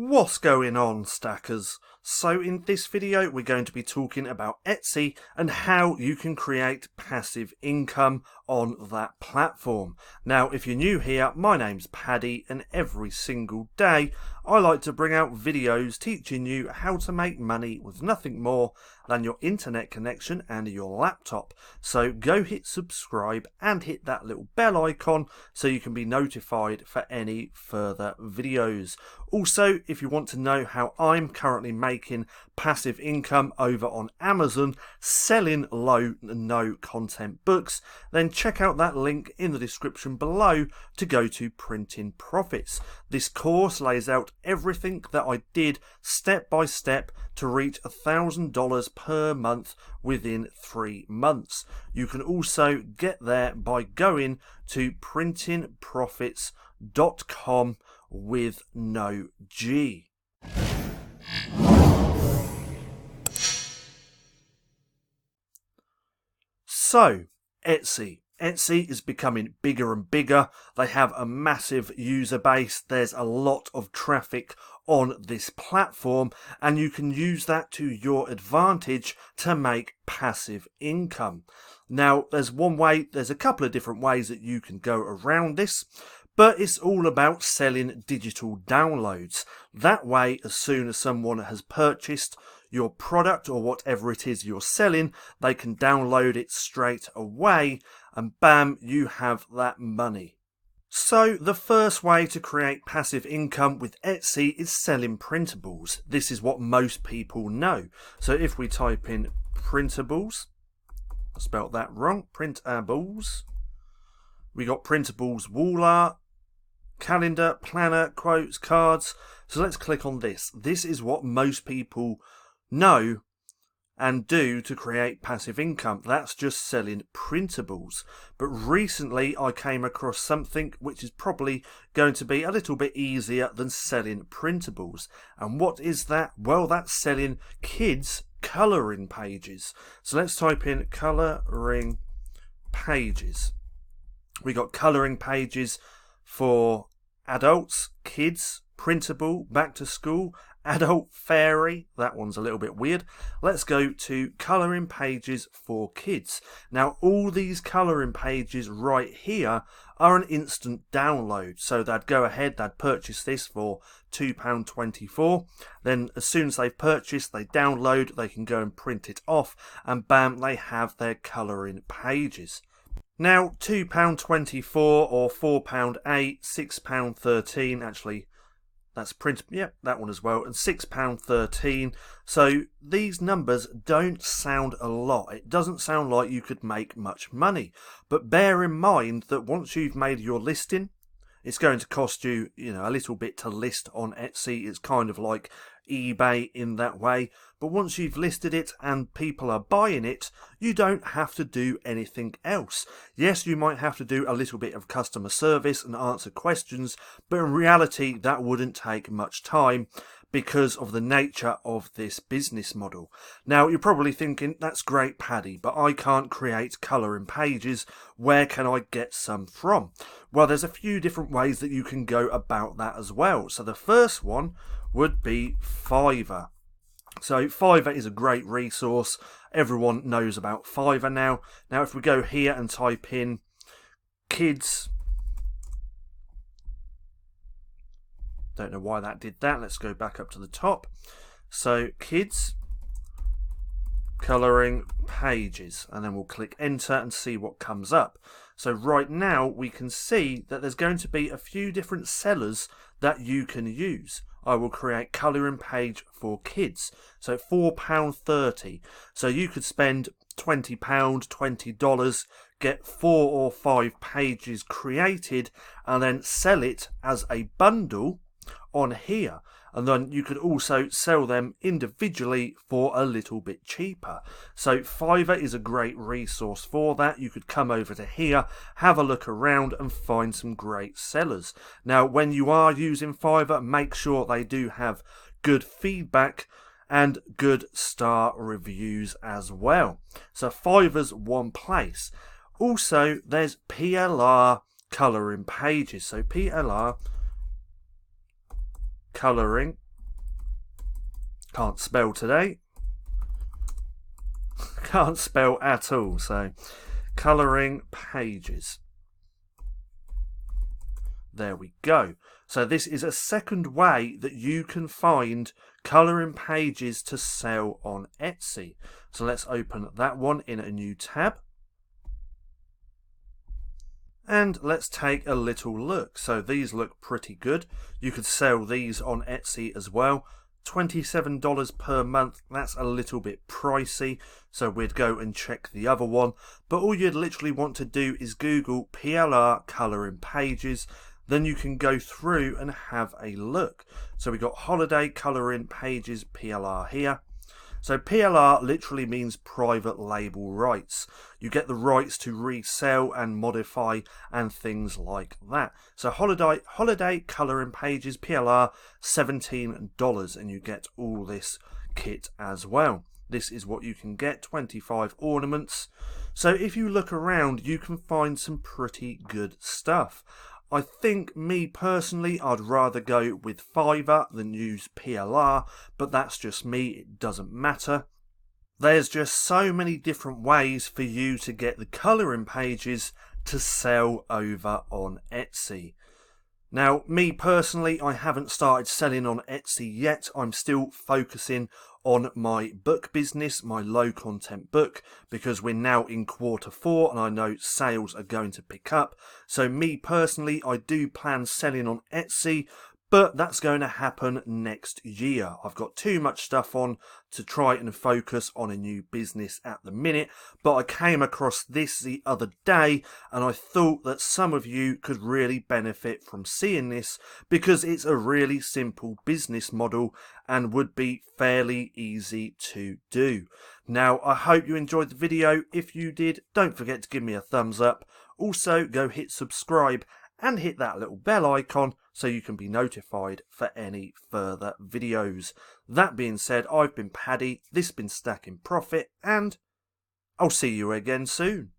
What's going on, stackers? So in this video we're going to be talking about Etsy and how you can create passive income on that platform. Now if you're new here, my name's Paddy and every single day I like to bring out videos teaching you how to make money with nothing more than your internet connection and your laptop. So go hit subscribe and hit that little bell icon so you can be notified for any further videos. Also, if you want to know how I'm currently making passive income over on Amazon selling low and no content books, then check out that link in the description below to go to Printing Profits. This course lays out everything that I did step by step to reach $1,000 per month within 3 months. You can also get there by going to printingprofits.com with no G. So, Etsy is becoming bigger and bigger. They have a massive user base. There's a lot of traffic on this platform, and you can use that to your advantage to make passive income. Now, there's a couple of different ways that you can go around this, but it's all about selling digital downloads. That way, as soon as someone has purchased your product or whatever it is you're selling, they can download it straight away and bam, you have that money. So the first way to create passive income with Etsy is selling printables. This is what most people know. So if we type in printables, I spelt that wrong, printables, we got printables, wall art, calendar, planner, quotes, cards. So let's click on this. This is what most people know and do to create passive income. That's just selling printables. But recently I came across something which is probably going to be a little bit easier than selling printables. And what is that? Well, that's selling kids colouring pages. So let's type in colouring pages. We got colouring pages for adults, kids, printable, back to school, adult fairy, that one's a little bit weird. Let's go to colouring pages for kids. Now all these colouring pages right here are an instant download, so they'd go ahead, they'd purchase this for £2.24, then as soon as they've purchased, they download, they can go and print it off, and bam, they have their colouring pages. Now £2.24 or £4.8, £6.13, actually that's print, yep, that one as well, and £6.13. So these numbers don't sound a lot. It doesn't sound like you could make much money. But bear in mind that once you've made your listing, it's going to cost you, a little bit to list on Etsy. It's kind of like eBay in that way. But once you've listed it and people are buying it, you don't have to do anything else. Yes, you might have to do a little bit of customer service and answer questions, but in reality that wouldn't take much time because of the nature of this business model. Now you're probably thinking, that's great, Paddy, but I can't create colouring pages. Where can I get some from? Well, there's a few different ways that you can go about that as well. So the first one would be Fiverr. So Fiverr is a great resource. Everyone knows about Fiverr now. Now if we go here and type in kids, don't know why that did that. Let's go back up to the top. So kids colouring pages, and then we'll click enter and see what comes up. So right now we can see that there's going to be a few different sellers that you can use. I will create colouring page for kids. So £4.30. So you could spend £20, $20, get 4 or 5 pages created, and then sell it as a bundle on here. And then you could also sell them individually for a little bit cheaper. So Fiverr is a great resource for that. You could come over to here, have a look around and find some great sellers. Now when you are using Fiverr, make sure they do have good feedback and good star reviews as well. So Fiverr's one place. Also there's PLR colouring pages. So PLR colouring Can't spell today. Can't spell at all. So colouring pages. There we go. So this is a second way that you can find colouring pages to sell on Etsy. So let's open that one in a new tab. And let's take a little look. So these look pretty good. You could sell these on Etsy as well. $27 per month, that's a little bit pricey, so we'd go and check the other one. But all you'd literally want to do is Google PLR colouring pages, then you can go through and have a look. So we've got holiday colouring pages PLR here. So PLR literally means private label rights. You get the rights to resell and modify and things like that. So holiday colouring pages PLR, $17, and you get all this kit as well. This is what you can get, 25 ornaments. So if you look around, you can find some pretty good stuff. I think, me personally, I'd rather go with Fiverr than use PLR, but that's just me, it doesn't matter. There's just so many different ways for you to get the colouring pages to sell over on Etsy. Now, me personally, I haven't started selling on Etsy yet. I'm still focusing on my book business, my low content book, because we're now in Q4 and I know sales are going to pick up. So me personally, I do plan selling on Etsy, but that's going to happen next year. I've got too much stuff on to try and focus on a new business at the minute, but I came across this the other day and I thought that some of you could really benefit from seeing this because it's a really simple business model and would be fairly easy to do. Now, I hope you enjoyed the video. If you did, don't forget to give me a thumbs up. Also, go hit subscribe and hit that little bell icon so you can be notified for any further videos. That being said, I've been Paddy, this has been Stacking Profit, and I'll see you again soon.